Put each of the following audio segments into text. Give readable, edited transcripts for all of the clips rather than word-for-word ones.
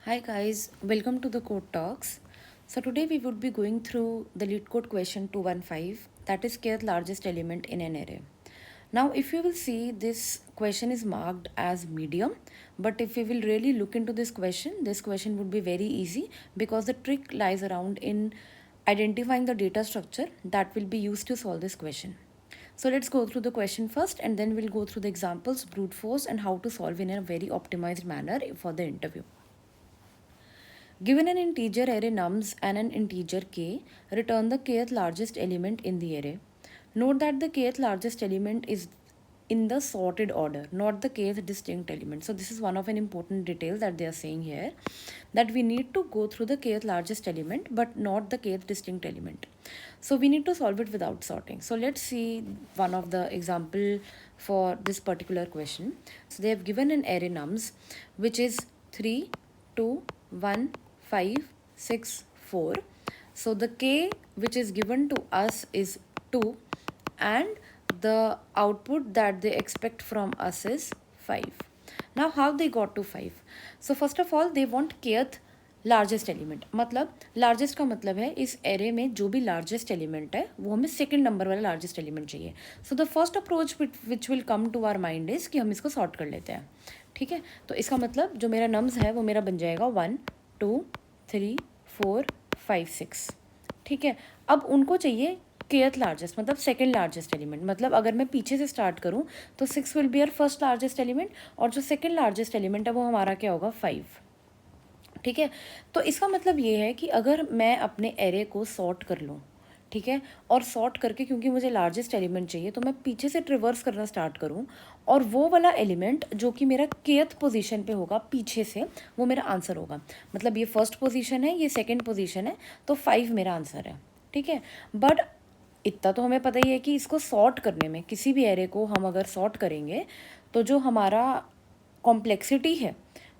Hi guys, welcome to the Code Talks. So today we would be going through the lead code question 215, that is kth largest element in an array. Now if you will see, this question is marked as medium, but if we will really look into this question would be very easy because the trick lies around in identifying the data structure that will be used to solve this question. So let's go through the question first and then we'll go through the examples, brute force, and how to solve in a very optimized manner for the interview. Given an integer array nums and an integer k, return the kth largest element in the array. Note that the kth largest element is in the sorted order, not the kth distinct element. So this is one of an important detail that they are saying here, that we need to go through the kth largest element but not the kth distinct element. So we need to solve it without sorting. So let's see one of the example for this particular question. So they have given an array nums which is 3, 2, 1, 5, 6, 4. So the k which is given to us is 2 and the output that they expect from us is 5. Now how they got to 5? So first of all they want kth largest element, मतलब largest का मतलब है इस array में जो भी largest element है वो हमें सेकंड नंबर वाला लार्जेस्ट एलिमेंट चाहिए. So the first approach which will come to our mind is कि हम इसको सॉर्ट कर लेते हैं. ठीक है, तो इसका मतलब जो मेरा नम्स है वो मेरा बन जाएगा 1, 2, 3, 4, 5, 6. ठीक है, अब उनको चाहिए kth लार्जेस्ट मतलब सेकंड लार्जेस्ट एलिमेंट. मतलब अगर मैं पीछे से स्टार्ट करूं तो 6 will be our first largest element और जो सेकंड लार्जेस्ट एलिमेंट है वो हमारा क्या होगा 5. ठीक है, तो इसका मतलब ये है कि अगर मैं अपने एरे को सॉर्ट कर लूँ, ठीक है, और सॉर्ट करके क्योंकि मुझे लार्जेस्ट एलिमेंट चाहिए तो मैं पीछे से ट्रिवर्स करना स्टार्ट करूँ और वो वाला एलिमेंट जो कि मेरा kth पोजीशन पे होगा पीछे से वो मेरा आंसर होगा. मतलब ये फर्स्ट पोजीशन है, ये सेकंड पोजीशन है, तो 5 मेरा आंसर है. ठीक है, बट इतना तो हमें पता ही है कि इसको सॉर्ट करने में, किसी भी एरे को हम अगर सॉर्ट करेंगे तो जो हमारा कॉम्प्लेक्सिटी है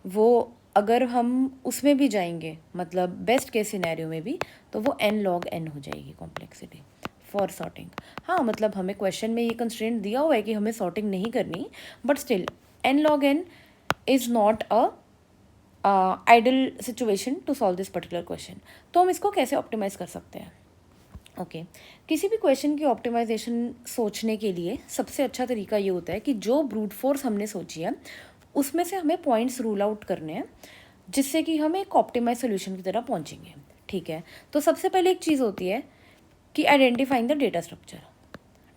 वो अगर हम उसमें भी जाएंगे, मतलब बेस्ट केस सिनेरियो में भी, तो वो n log n हो जाएगी कॉम्प्लेक्सिटी फॉर सॉर्टिंग. हाँ, मतलब हमें क्वेश्चन में ये कंस्ट्रेंट दिया हुआ है कि हमें सॉर्टिंग नहीं करनी, but still n log n is not a ideal situation to solve this particular question. तो हम इसको कैसे ऑप्टिमाइज़ कर सकते हैं? ओके, किसी भी क्वेश्चन की ऑप्टिमाइजेशन सोचने के लिए सबसे अच्छा तरीका ये होता है कि जो ब्रूट फोर्स हमने सोची है उसमें से हमें पॉइंट्स रूल आउट करने हैं जिससे कि हम एक ऑप्टिमाइज सोल्यूशन की तरह पहुंचेंगे. ठीक है, तो सबसे पहले एक चीज़ होती है कि आइडेंटिफाइंग द डेटा स्ट्रक्चर.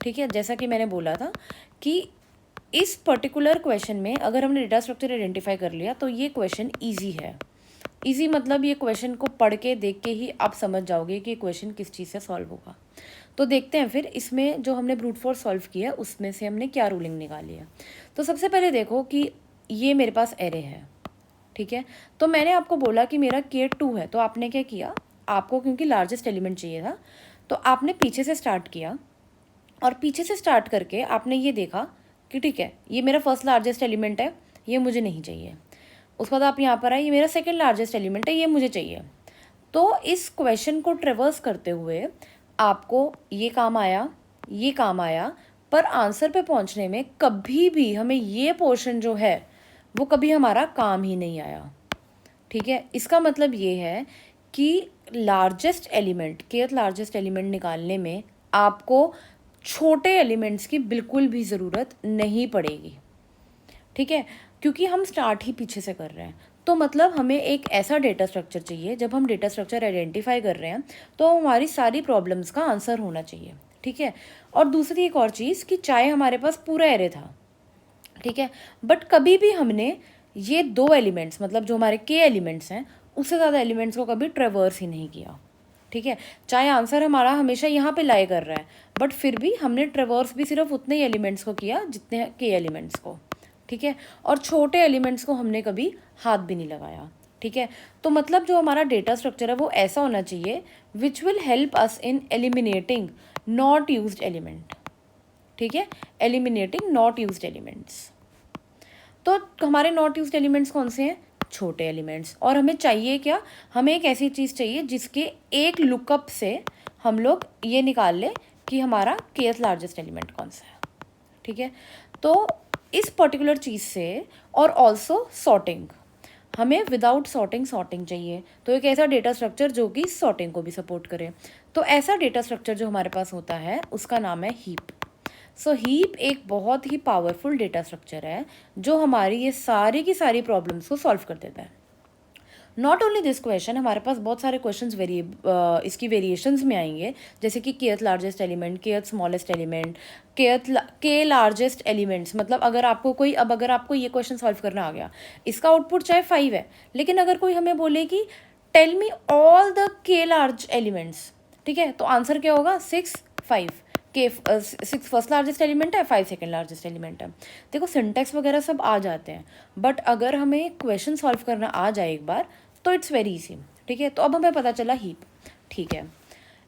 ठीक है, जैसा कि मैंने बोला था कि इस पर्टिकुलर क्वेश्चन में अगर हमने डेटा स्ट्रक्चर आइडेंटिफाई कर लिया तो ये क्वेश्चन ईजी है. ईजी मतलब ये क्वेश्चन को पढ़ के देख के ही आप समझ जाओगे कि क्वेश्चन किस चीज़ से सॉल्व होगा. तो देखते हैं फिर इसमें जो हमने ब्रूट फोर्स सॉल्व किया है उसमें से हमने क्या रूलिंग निकाली है. तो सबसे पहले देखो कि ये मेरे पास एरे है. ठीक है, तो मैंने आपको बोला कि मेरा k2 है, तो आपने क्या किया, आपको क्योंकि लार्जेस्ट एलिमेंट चाहिए था तो आपने पीछे से स्टार्ट किया और पीछे से स्टार्ट करके आपने ये देखा कि ठीक है ये मेरा फर्स्ट लार्जेस्ट एलिमेंट है, ये मुझे नहीं चाहिए. उसके बाद आप यहाँ पर आए, ये मेरा सेकंड लार्जेस्ट एलिमेंट है, ये मुझे चाहिए. तो इस क्वेश्चन को ट्रेवर्स करते हुए आपको ये काम आया, ये काम आया, पर आंसर पे पहुँचने में कभी भी हमें ये पोर्शन जो है वो कभी हमारा काम ही नहीं आया. ठीक है, इसका मतलब ये है कि largest element, kth largest element निकालने में आपको छोटे एलिमेंट्स की बिल्कुल भी ज़रूरत नहीं पड़ेगी. ठीक है, क्योंकि हम स्टार्ट ही पीछे से कर रहे हैं. तो मतलब हमें एक ऐसा डेटा स्ट्रक्चर चाहिए, जब हम डेटा स्ट्रक्चर आइडेंटिफाई कर रहे हैं तो हमारी सारी प्रॉब्लम्स का आंसर होना चाहिए. ठीक है, और दूसरी एक और चीज़ कि चाहे हमारे पास पूरा एरे था, ठीक है, बट कभी भी हमने ये 2 एलिमेंट्स मतलब जो हमारे के एलिमेंट्स हैं उससे ज़्यादा एलिमेंट्स को कभी ट्रेवर्स ही नहीं किया. ठीक है, चाहे आंसर हमारा हमेशा यहाँ पे लाई कर रहा है बट फिर भी हमने ट्रेवर्स भी सिर्फ उतने ही एलिमेंट्स को किया जितने के एलिमेंट्स को. ठीक है, और छोटे एलिमेंट्स को हमने कभी हाथ भी नहीं लगाया. ठीक है, तो मतलब जो हमारा डेटा स्ट्रक्चर है वो ऐसा होना चाहिए which will help us in eliminating not used element. ठीक है, एलिमिनेटिंग नॉट यूज्ड एलिमेंट्स. तो हमारे नॉट यूज्ड एलिमेंट्स कौन से हैं? छोटे एलिमेंट्स. और हमें चाहिए क्या? हमें एक ऐसी चीज़ चाहिए जिसके एक लुकअप से हम लोग ये निकाल लें कि हमारा kth लार्जेस्ट एलिमेंट कौन सा है. ठीक है, तो इस पर्टिकुलर चीज़ से और ऑल्सो सॉर्टिंग हमें विदाउट सॉर्टिंग सॉर्टिंग चाहिए, तो एक ऐसा डेटा स्ट्रक्चर जो कि सॉर्टिंग को भी सपोर्ट करे। तो ऐसा डेटा स्ट्रक्चर जो हमारे पास होता है उसका नाम है हीप। सो हीप एक बहुत ही पावरफुल डेटा स्ट्रक्चर है जो हमारी ये सारी की सारी प्रॉब्लम्स को सॉल्व कर देता है। नॉट ओनली दिस क्वेश्चन, हमारे पास बहुत सारे क्वेश्चन इसकी वेरिएशंस में आएंगे, जैसे कि kth largest element, kth smallest element, के लार्जेस्ट एलिमेंट्स। मतलब अगर आपको ये क्वेश्चन सॉल्व करना आ गया, इसका आउटपुट चाहे 5 है, लेकिन अगर कोई हमें बोले कि टेल मी ऑल द के लार्ज एलिमेंट्स, ठीक है, तो आंसर क्या होगा? 6, 5। के 6 फर्स्ट लार्जेस्ट एलिमेंट है, 5 सेकेंड लार्जेस्ट एलिमेंट है। देखो सिंटेक्स वगैरह सब आ जाते हैं, बट अगर हमें क्वेश्चन सॉल्व करना आ जाए एक बार तो इट्स वेरी इजी। ठीक है, तो अब हमें पता चला हीप, ठीक है।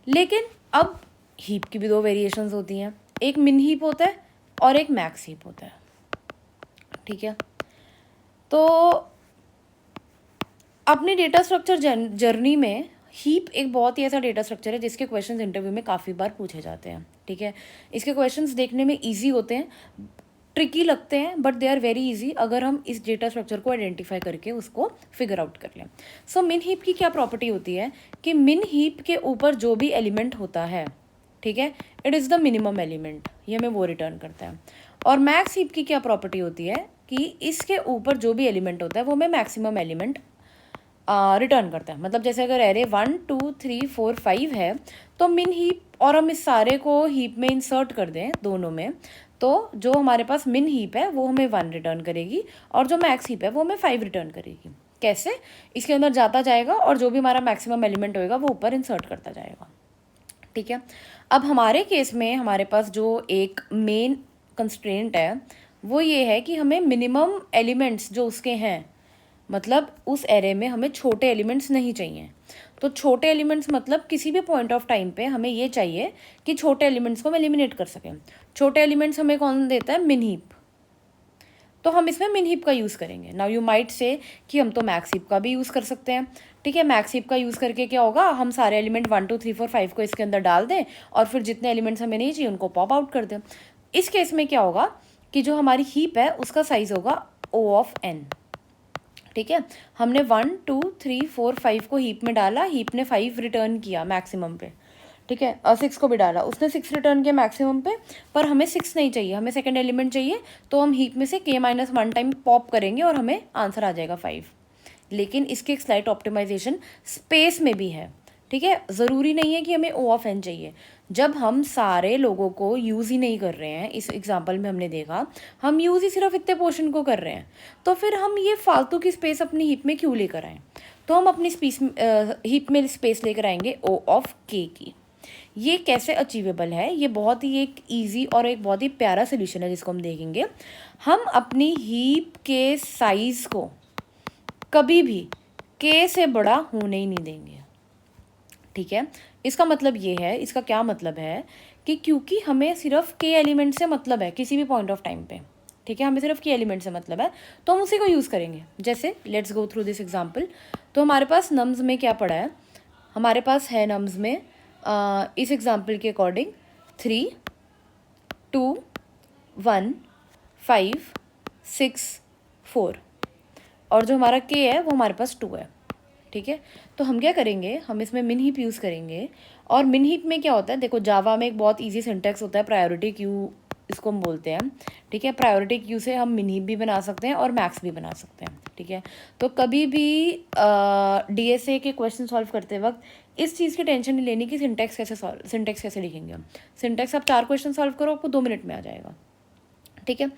लेकिन अब हीप की भी दो वेरिएशंस होती हैं, एक मिन हीप होता है और एक मैक्स हीप होता है। ठीक है, तो अपनी डेटा स्ट्रक्चर जर्नी में हीप एक बहुत ही ऐसा डेटा स्ट्रक्चर है जिसके क्वेश्चंस इंटरव्यू में काफ़ी बार पूछे जाते हैं। ठीक है, इसके क्वेश्चंस देखने में इजी होते हैं, ट्रिकी लगते हैं, but they are very easy अगर हम इस डेटा स्ट्रक्चर को आइडेंटिफाई करके उसको फिगर आउट कर लें। सो मिन हीप की क्या प्रॉपर्टी होती है कि मिन हीप के ऊपर जो भी एलिमेंट होता है, ठीक है, it is the minimum element, ये हमें वो रिटर्न करता है। और मैक्स हीप की क्या प्रॉपर्टी होती है कि इसके ऊपर जो भी एलिमेंट होता है वो हमें मैक्सिमम एलिमेंट रिटर्न करता है। मतलब जैसे अगर एरे 1 2 3 4 5 है तो मिन हीप, और हम इस सारे को हीप में इंसर्ट कर दें दोनों में, तो जो हमारे पास मिन हीप है वो हमें 1 रिटर्न करेगी और जो मैक्स हीप है वो हमें 5 रिटर्न करेगी। कैसे? इसके अंदर जाता जाएगा और जो भी हमारा मैक्सिमम एलिमेंट होएगा वो ऊपर इंसर्ट करता जाएगा। ठीक है, अब हमारे केस में हमारे पास जो एक मेन कंस्ट्रेंट है वो ये है कि हमें मिनिमम एलिमेंट्स जो उसके हैं, मतलब उस एरे में हमें छोटे एलिमेंट्स नहीं चाहिए। तो छोटे एलिमेंट्स मतलब किसी भी पॉइंट ऑफ टाइम पे हमें ये चाहिए कि छोटे एलिमेंट्स को हम एलिमिनेट कर सकें। छोटे एलिमेंट्स हमें कौन देता है? मिन हीप। तो हम इसमें मिन हीप का यूज़ करेंगे। नाउ यू माइट से कि हम तो मैक्स हीप का भी यूज़ कर सकते हैं। ठीक है, मैक्स हीप का यूज़ करके क्या होगा, हम सारे एलिमेंट 1 2 3 4 5 को इसके अंदर डाल दें और फिर जितने एलिमेंट्स हमें नहीं चाहिए उनको पॉप आउट कर दें। इस केस में क्या होगा कि जो हमारी हीप है उसका साइज होगा O ऑफ n। ठीक है, हमने 1 2 3 4 5 को हीप में डाला, हीप ने 5 रिटर्न किया मैक्सिमम पे। ठीक है, 6 को भी डाला, उसने 6 रिटर्न किया मैक्सिमम पे, पर हमें 6 नहीं चाहिए, हमें सेकंड एलिमेंट चाहिए। तो हम हीप में से k-1 टाइम पॉप करेंगे और हमें आंसर आ जाएगा 5। लेकिन इसकी एक स्लाइट ऑप्टिमाइजेशन स्पेस में भी है। ठीक है, ज़रूरी नहीं है कि हमें O ऑफ n चाहिए। जब हम सारे लोगों को यूज़ ही नहीं कर रहे हैं, इस एग्जांपल में हमने देखा हम यूज़ ही सिर्फ इतने पोर्शन को कर रहे हैं, तो फिर हम ये फालतू की स्पेस अपनी हीप में क्यों लेकर आएँ? तो हम अपनी हीप में स्पेस लेकर आएंगे O ऑफ k की। ये कैसे अचीवेबल है? ये बहुत ही एक इजी और एक बहुत ही प्यारा सोल्यूशन है जिसको हम देखेंगे। हम अपनी हीप के साइज़ को कभी भी k से बड़ा होने ही नहीं देंगे। ठीक है, इसका मतलब ये है, इसका क्या मतलब है कि क्योंकि हमें सिर्फ k एलिमेंट से मतलब है किसी भी पॉइंट ऑफ टाइम पे, ठीक है, हमें सिर्फ k एलिमेंट से मतलब है, तो हम उसी को यूज़ करेंगे। जैसे let's go through this example. तो हमारे पास नम्स में क्या पड़ा है? हमारे पास है नम्स में इस एग्जांपल के अकॉर्डिंग 3 2 1 5 6 4, और जो हमारा k है वो हमारे पास 2 है। ठीक है, तो हम क्या करेंगे, हम इसमें मिन हीप यूज़ करेंगे। और मिन हीप में क्या होता है, देखो जावा में एक बहुत इजी सिंटैक्स होता है, प्रायोरिटी क्यू इसको हम बोलते हैं। ठीक है, प्रायोरिटी क्यू से हम मिन हीप भी बना सकते हैं और मैक्स भी बना सकते हैं। ठीक है, तो कभी भी DSA के क्वेश्चन सॉल्व करते वक्त इस चीज़ की टेंशन नहीं लेनी कि सिंटैक्स कैसे लिखेंगे हम। सिंटैक्स आप 4 क्वेश्चन सॉल्व करो, आपको 2 मिनट में आ जाएगा। ठीक है,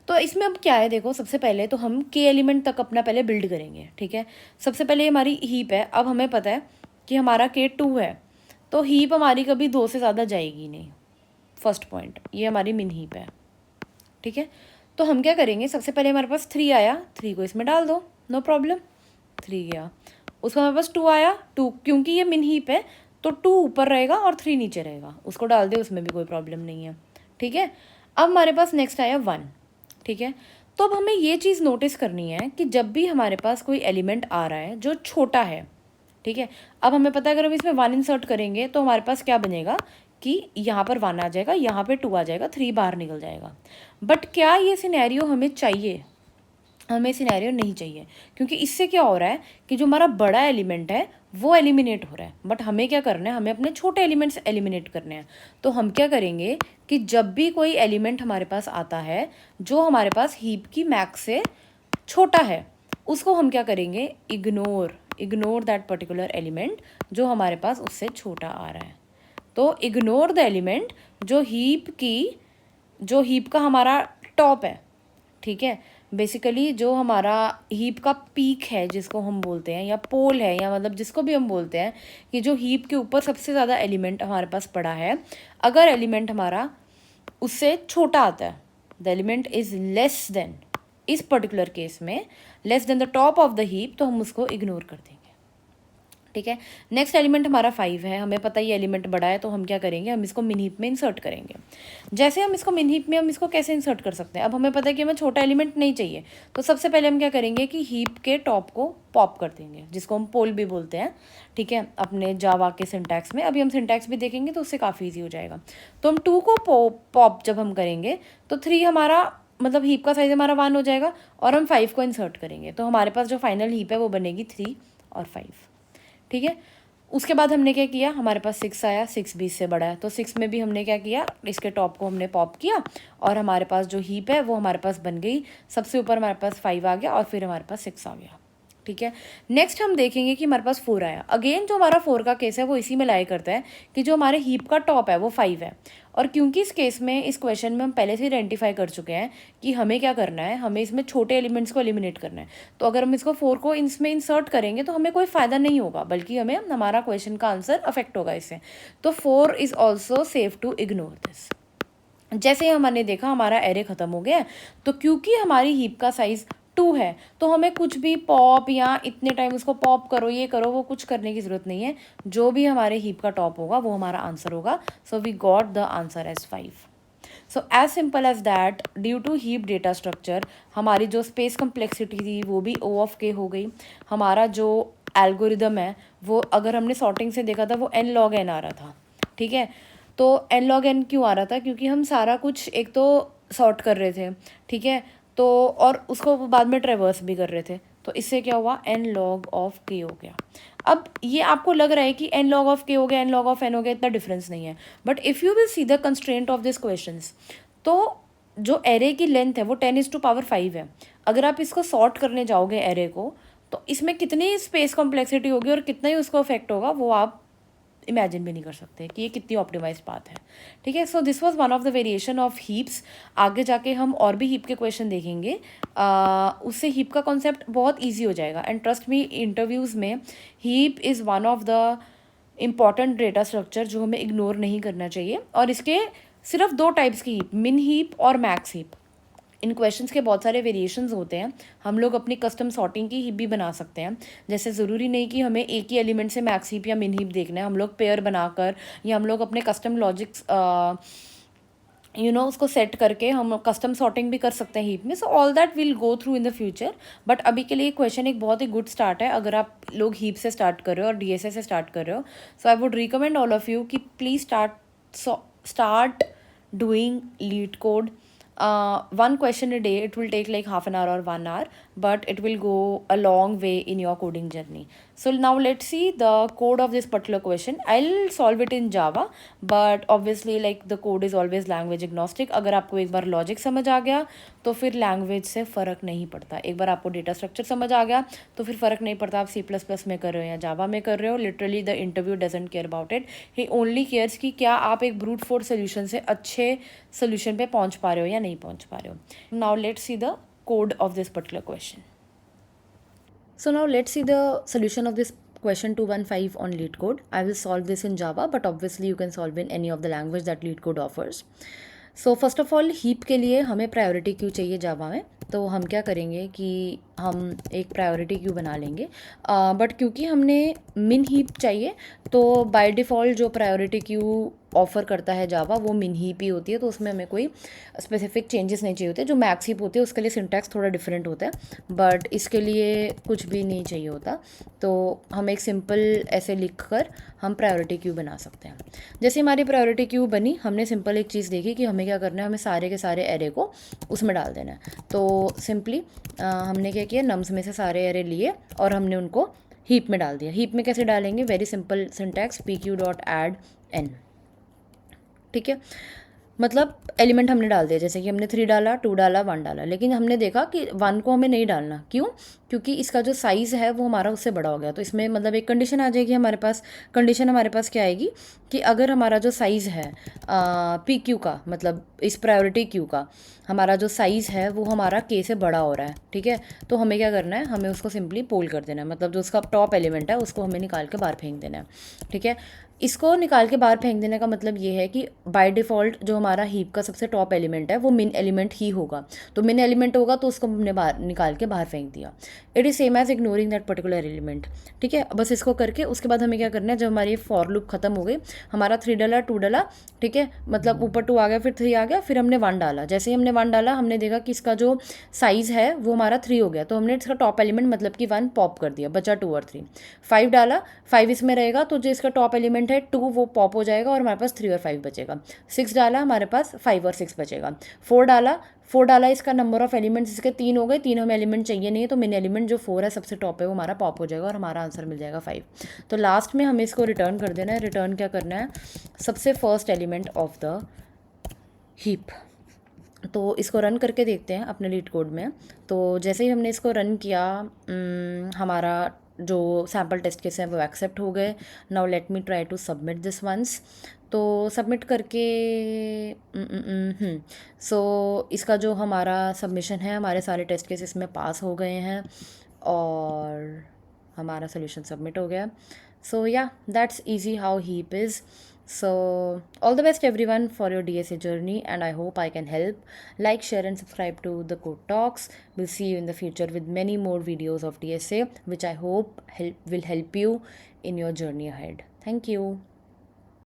तो इसमें अब क्या है, देखो सबसे पहले तो हम k एलिमेंट तक अपना पहले बिल्ड करेंगे। ठीक है, सबसे पहले हमारी हीप है। अब हमें पता है कि हमारा k 2 है, तो हीप हमारी कभी 2 से ज़्यादा जाएगी नहीं। फर्स्ट पॉइंट, ये हमारी मिन हीप है। ठीक है, तो हम क्या करेंगे, सबसे पहले हमारे पास 3 आया, 3 को इसमें डाल दो, नो प्रॉब्लम। 3 गया, उसका हमारे पास 2 आया, 2 क्योंकि ये मिन हीप है तो 2 ऊपर रहेगा और 3 नीचे रहेगा, उसको डाल दे, उसमें भी कोई प्रॉब्लम नहीं है। ठीक है, अब हमारे पास नेक्स्ट आया 1। ठीक है, तो अब हमें ये चीज़ नोटिस करनी है कि जब भी हमारे पास कोई एलिमेंट आ रहा है जो छोटा है, ठीक है, अब हमें पता है अगर हम इसमें 1 इंसर्ट करेंगे तो हमारे पास क्या बनेगा कि यहाँ पर 1 आ जाएगा, यहाँ पे 2 आ जाएगा, 3 बाहर निकल जाएगा। बट क्या ये सिनेरियो हमें चाहिए? हमें सिनेरियो नहीं चाहिए, क्योंकि इससे क्या हो रहा है कि जो हमारा बड़ा एलिमेंट है वो एलिमिनेट हो रहा है, बट हमें क्या करना है, हमें अपने छोटे एलिमेंट्स एलिमिनेट करने हैं। तो हम क्या करेंगे कि जब भी कोई एलिमेंट हमारे पास आता है जो हमारे पास हीप की मैक्स से छोटा है, उसको हम क्या करेंगे, इग्नोर दैट पर्टिकुलर एलिमेंट जो हमारे पास उससे छोटा आ रहा है। तो इग्नोर द एलिमेंट जो हीप का हमारा टॉप है, ठीक है। बेसिकली जो हमारा हीप का पीक है जिसको हम बोलते हैं, या पोल है, या मतलब जिसको भी हम बोलते हैं कि जो हीप के ऊपर सबसे ज़्यादा एलिमेंट हमारे पास पड़ा है, अगर एलिमेंट हमारा उससे छोटा आता है, the element is less than, इस पर्टिकुलर केस में less than the top of the heap, तो हम उसको इग्नोर कर देंगे, ठीक है। नेक्स्ट एलिमेंट हमारा 5 है, हमें पता है ये एलिमेंट बड़ा है, तो हम क्या करेंगे, हम इसको मिन हीप में इंसर्ट करेंगे। जैसे हम इसको मिन हीप में, हम इसको कैसे इंसर्ट कर सकते हैं, अब हमें पता है कि हमें छोटा एलिमेंट नहीं चाहिए, तो सबसे पहले हम क्या करेंगे कि हीप के टॉप को पॉप कर देंगे, जिसको हम पोल भी बोलते हैं, ठीक है, अपने जावा के सिंटैक्स में। अभी हम सिंटैक्स भी देखेंगे तो उससे काफ़ी ईजी हो जाएगा। तो हम 2 को पॉप जब हम करेंगे तो 3 हमारा मतलब हीप का साइज हमारा 1 हो जाएगा, और हम 5 को इंसर्ट करेंगे, तो हमारे पास जो फाइनल हीप है वो बनेगी 3 और 5, ठीक है। उसके बाद हमने क्या किया, हमारे पास 6 आया, 6 भी इससे बड़ा है, तो 6 में भी हमने क्या किया, इसके टॉप को हमने पॉप किया, और हमारे पास जो हीप है वो हमारे पास बन गई। सबसे ऊपर हमारे पास 5 आ गया, और फिर हमारे पास 6 आ गया, ठीक है। नेक्स्ट हम देखेंगे कि हमारे पास 4 आया। अगेन जो हमारा 4 का केस है वो इसी में लाई करता है कि जो हमारे हीप का टॉप है वो 5 है, और क्योंकि इस केस में, इस क्वेश्चन में हम पहले से आइडेंटिफाई कर चुके हैं कि हमें क्या करना है, हमें इसमें छोटे एलिमेंट्स को एलिमिनेट करना है, तो अगर हम इसको 4 को इसमें इंसर्ट करेंगे तो हमें कोई फ़ायदा नहीं होगा, बल्कि हमें हमारा क्वेश्चन का आंसर अफेक्ट होगा इससे। तो 4 is also safe to ignore this. जैसे ही हमने देखा हमारा एरे ख़त्म हो गया है, तो क्योंकि हमारी हीप का साइज़ 2 है, तो हमें कुछ भी पॉप या इतने टाइम उसको पॉप करो, ये करो, वो कुछ करने की ज़रूरत नहीं है। जो भी हमारे हीप का टॉप होगा वो हमारा आंसर होगा। So we got the answer as 5। So as simple as that, due to heap data structure हमारी जो स्पेस कम्प्लेक्सिटी थी वो भी O ऑफ K हो गई। हमारा जो एल्गोरिदम है वो, अगर हमने सॉर्टिंग से देखा था, वो n log n आ रहा था, ठीक है। तो n log n क्यों आ रहा था, क्योंकि हम सारा कुछ एक तो सॉर्ट कर रहे थे, ठीक है, तो और उसको बाद में ट्रेवर्स भी कर रहे थे, तो इससे क्या हुआ, n log of k हो गया। अब ये आपको लग रहा है कि n log of k हो गया, n log of n हो गया, इतना डिफरेंस नहीं है, but if you will see the constraint of this questions, तो जो एरे की लेंथ है वो 10⁵ है। अगर आप इसको सॉर्ट करने जाओगे एरे को, तो इसमें कितनी स्पेस कॉम्प्लेक्सिटी होगी और कितना ही उसको अफेक्ट होगा, वो आप इमेजिन भी नहीं कर सकते कि ये कितनी ऑप्टिमाइज्ड पाथ है, ठीक है। So this was one of the variation of heaps. आगे जाके हम और भी हीप के क्वेश्चन देखेंगे, उससे हीप का कॉन्सेप्ट बहुत ईजी हो जाएगा। एंड ट्रस्ट मी, इंटरव्यूज़ में heap is one of the important data structure जो हमें इग्नोर नहीं करना चाहिए। और इसके सिर्फ 2 टाइप्स की हीप, मिन हीप और मैक्स हीप। इन क्वेश्चंस के बहुत सारे वेरिएशंस होते हैं, हम लोग अपनी कस्टम सॉर्टिंग की हीप भी बना सकते हैं। जैसे ज़रूरी नहीं कि हमें एक ही एलिमेंट से मैक्स हीप या मिन हीप देखना है, हम लोग पेयर बनाकर, या हम लोग अपने कस्टम लॉजिक्स उसको सेट करके हम कस्टम सॉर्टिंग भी कर सकते हैं हीप में। So all that will go through in the future, but अभी के लिए क्वेश्चन एक बहुत ही गुड स्टार्ट है अगर आप लोग हीप से स्टार्ट कर रहे हो और DSA से स्टार्ट कर रहे हो। So I would recommend all of you कि please start doing LeetCode. One question a day, it will take like half an hour or 1 hour, but it will go a long way in your coding journey. So now let's see the code of this particular question. I'll solve it in Java, but obviously like the code is always language agnostic. अगर आपको एक बार logic समझ आ गया तो फिर language से फ़र्क नहीं पड़ता। एक बार आपको डेटा स्ट्रक्चर समझ आ गया तो फिर फ़र्क नहीं पड़ता आप C++ में कर रहे हो या जावा में कर रहे हो। Literally the interview doesn't care about it, he only cares कि क्या आप एक ब्रूट फोर्स सोल्यूशन से अच्छे सोल्यूशन पे पहुंच पा रहे हो या नहीं पहुंच पा रहे हो। Now let's see the code of this particular question. So now let's see the solution of this question 215 on LeetCode. I will solve this in Java, but obviously you can solve in any of the language that LeetCode offers. So first of all, heap के लिए हमें priority queue चाहिए जावा में, तो हम क्या करेंगे कि हम एक प्रायोरिटी क्यू बना लेंगे। बट क्योंकि हमने मिन हीप चाहिए, तो बाय डिफ़ॉल्ट जो प्रायोरिटी क्यू ऑफ़र करता है जावा वो मिन हीप ही होती है, तो उसमें हमें कोई स्पेसिफिक चेंजेस नहीं चाहिए होते। जो मैक्स हीप होती है उसके लिए सिंटैक्स थोड़ा डिफरेंट होता है, बट इसके लिए कुछ भी नहीं चाहिए होता। तो हम एक सिंपल ऐसे लिख कर हम प्रायोरिटी क्यू बना सकते हैं। जैसे हमारी प्रायोरिटी क्यू बनी, हमने सिंपल एक चीज़ देखी कि हमें क्या करना है, हमें सारे के सारे एरे को उसमें डाल देना है। तो सिंपली हमने क्या किया, नम्स में से सारे एरे लिए और हमने उनको हीप में डाल दिया। हीप में कैसे डालेंगे, very simple syntax, P Q dot add n. ठीक है, मतलब एलिमेंट हमने डाल दिया, जैसे कि हमने 3 डाला, 2 डाला, 1 डाला, लेकिन हमने देखा कि 1 को हमें नहीं डालना। क्यों? क्योंकि इसका जो साइज़ है वो हमारा उससे बड़ा हो गया। तो इसमें मतलब एक कंडीशन आ जाएगी हमारे पास। कंडीशन हमारे पास क्या आएगी कि अगर हमारा जो साइज़ है पी क्यू का, मतलब इस प्रायोरिटी क्यू का हमारा जो साइज़ है वो हमारा के से बड़ा हो रहा है, ठीक है, तो हमें क्या करना है, हमें उसको सिंपली पोल कर देना है। मतलब जो उसका टॉप एलिमेंट है उसको हमें निकाल के बाहर फेंक देना है। ठीक है, इसको निकाल के बाहर फेंक देने का मतलब ये है कि बाय डिफ़ॉल्ट जो हमारा हीप का सबसे टॉप एलिमेंट है वो मिन एलिमेंट ही होगा। तो मिन एलिमेंट होगा तो उसको हमने बाहर निकाल के बाहर फेंक दिया। It is same as ignoring that particular element. ठीक है, बस इसको करके उसके बाद हमें क्या करना है, जब हमारी फॉर लूप खत्म हो गई, हमारा 3 डाला, 2 डाला, ठीक है, मतलब ऊपर 2 आ गया, फिर 3 आ गया, फिर हमने 1 डाला। जैसे ही हमने 1 डाला, हमने देखा कि इसका जो साइज़ है वो हमारा 3 हो गया, तो हमने इसका टॉप एलिमेंट मतलब कि 1 पॉप कर दिया, बचा 2 और 3। 5 डाला, 5 इसमें रहेगा, तो जो इसका टॉप एलिमेंट है 2 वो पॉप हो जाएगा और हमारे पास 3 और 5 बचेगा। 6 डाला, हमारे पास 5 और 6 बचेगा। 4 डाला, इसका नंबर ऑफ एलिमेंट्स इसके 3 हो गए, 3 हमें एलिमेंट चाहिए नहीं है, तो मिन एलिमेंट जो 4 है सबसे टॉप है वो हमारा पॉप हो जाएगा और हमारा आंसर मिल जाएगा 5। तो लास्ट में हमें इसको रिटर्न कर देना है। रिटर्न क्या करना है, सबसे first element of the heap. तो इसको रन करके देखते हैं अपने लीड कोड में। तो जैसे ही हमने इसको रन किया, हमारा जो सैम्पल टेस्ट केस है वो एक्सेप्ट हो गए। Now let me try to submit this once. तो सबमिट करके सो इसका जो हमारा सबमिशन है, हमारे सारे टेस्ट केस इसमें पास हो गए हैं और हमारा सोल्यूशन सबमिट हो गया। सो या that's easy how heap is. So all the best everyone for your DSA journey, and I hope I can help. Like, share and subscribe to the Code Talks. We'll see you in the future with many more videos of DSA which I hope will help you in your journey ahead. Thank you.